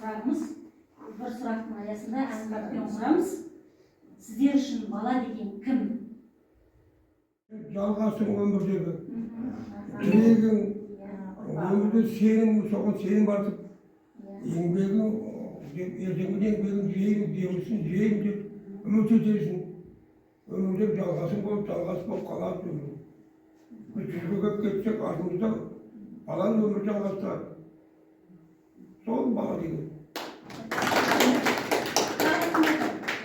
сұрағымыз, бір сұрақтың аясында әңгімелеп құрамыз. Сіздер үшін бала деген кім? Жалғасың өмірдегі. Жүрегің, өмірде сенім, соған сенім артып, еңбегің, ертеңгі еңбегін жемісін жейін деп үміт етесің. Өмірде жалғасың болып қалады өмір. Біз жүзге кеп кетсек, артымызда баланың өмір жалғастырады. Сол бала деген.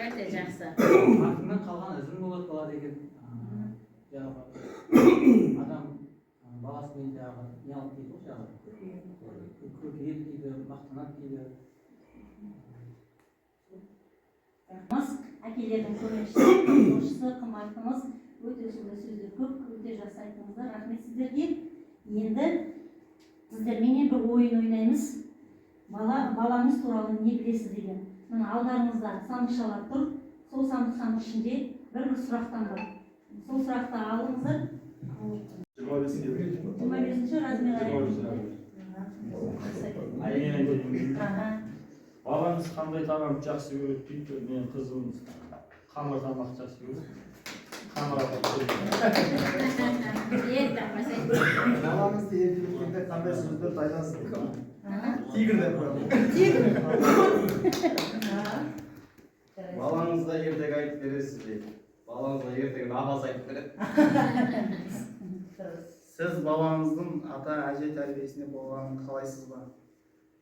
Өте жақсы. Артынан қалған ізің болады бала деген. Адам баласымен жаңағы не алып дейді ғой жаңағы. Көркейеді дейді, мақтанады дейді. Әкелердің көмекшісі, қымбаттымыз, өте сөздер көп, өте жақсы айттыңыздар, рахмет сіздерге. Енді сіздерменен бір ойын ойнаймыз. Балаңыз туралы не білесіз деген. Мына алдарыңызда сандықшалар тұр. Сол сандықтың ішінде бір сұрақтан бар. Сол сұрақты алыңыздар. 25-ші размер. Балаңыз қандай тағам жақсы көреді дейді, менің қызым қамыр тамақ жақсы көреді. Балаңызды еркелеткенде қандай сөздерді айтасыз дейді? Тигр деп қоямын. Балаңызға ертегі айтып бересіз дейді. Балаңызға ертегіні апасы айтып береді. Сіз балаңыздың ата әже тәрбиесінде болғанын қалайсыз ба?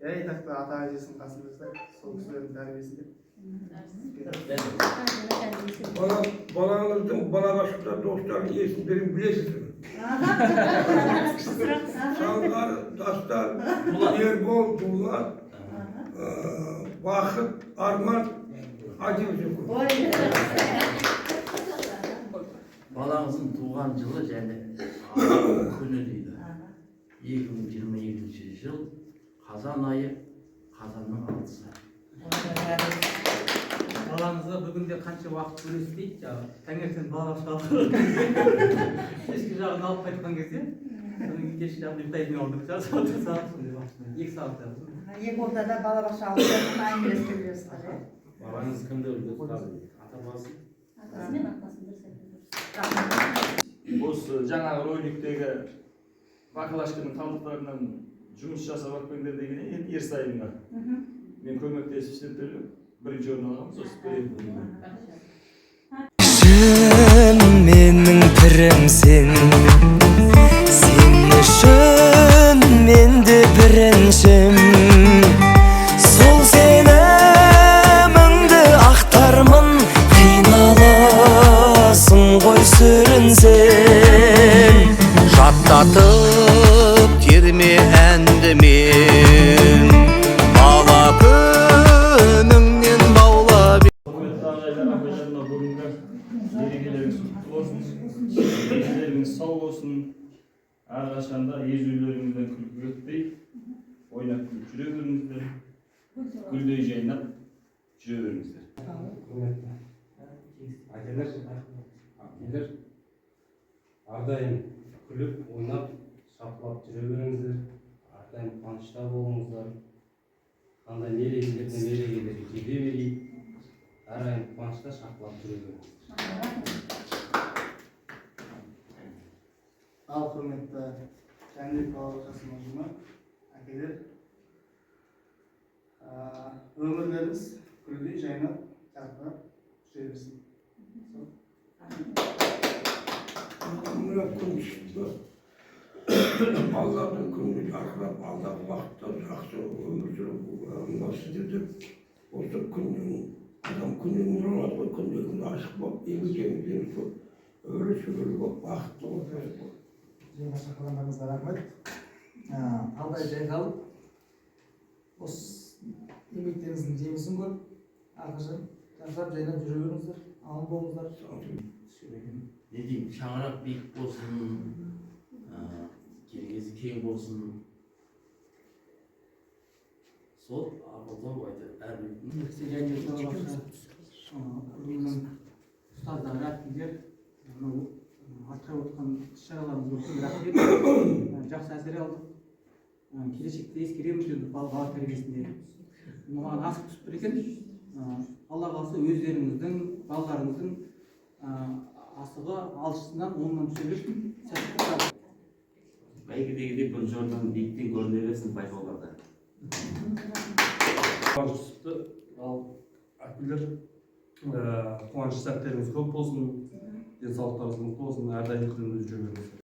Айтақты ата әжесінің қасында сол кісілердің тәрбиесінде. Балаңыздың балабақшада достарын есімдерін білесіз бе? Шалғар, Дастан, Ербол, Дулат, Бақыт, Арман, Адилжан. Балаңыздың туған жылы және күні дейді. 2022 жыл қазан айы, қазанның 6-сы. Балаңызға бүгінде қанша уақыт бөлесіз дейді. Таңертең балабақшаға кешкі жағын алып қайтқан кезде, соның кешкі жағын ұйықтайтын орындық шығар, сағат 2 сағат. 2 ортада балабақша алып әңгімелесіп жүресіздер. Балаңыз кімді үлгі ата-басы? Атасымен атасын дұрыс айтыңыз. Осы жаңағы роликтегі бакалашканың қалдықтарынан жұмыс жасап атпеңдер деген ерсайымға. Мен көмектесіп істеп беремін. Бірінші орын аламыз, осы беремін. Шын менің пірімсің, сен үшін мен де біріншім. Сол сеніміңді ақтармын, қиналасың ғой сүрінсең. Жаттатып терме әнді мен, бала күніңнен баулап. Құрметті ағайындар, апайжандар, бүгінгі мерекелеріңіз құтты болсын, мерекелеріңіз сау болсын, әрқашанда езулеріңізден күлкі өтпей, ойнап күліп жүре беріңіздер, гүлдей жайнап жүре беріңіздер. Әкелер, ардайым күліп, ойнап, шапқылап жүре беріңіздер, ардайым қуанышта болыңыздар. Қандай мерекелерге жете берейік, әрдайым қуанышта шапқылап жүре беріңіздер. Ал құрметті Жәнібек балабақшасының ұжымы, әкелер, өмірлеріңіз гүлдей жайнап, жарқырап жүре берсін. Мына күн шықты. Алланың күні жарқырап, алдағы уақытта жақсы өмір сүріп, мына сіздерді осы күннің, адам күннен нұралады ғой, күндегі ашық болып, еңбегіңізден көп, өрі сүрілі болып, бақытты болып. Жиынға шақырғандарыңызға рахмет. Алдай жайғалып, осы еңбектеріңіздің жемісін көріп, әрқашан жарқырап жайнап жүре беріңіздер, аман болыңыздар. Не деймін, шаңырақ биік болсын, келгесі кең болсын. Сол ақылдан айтады әрбір. Ұстаздар, әріптестер, атқарып отқан іс-шараларыңыз өте рахмет. Жақсы әсер алдық. Келешекте ескереміз бала тәрбиесінде. маған асып түсіп тұр екен. Алла қаласа өздеріңіздің, балаларыңыздың асығы алшысынан оңынан түсе берсін. Бәйгедегідей бір жолдан биіктен көріне берсін байқауларда. Қуанышты ал әкелер қуаныш сәттеріңіз көп болсын, денсаулықтарыңыз мықты болсын, әрдайым күніміз жүре беріңіздер.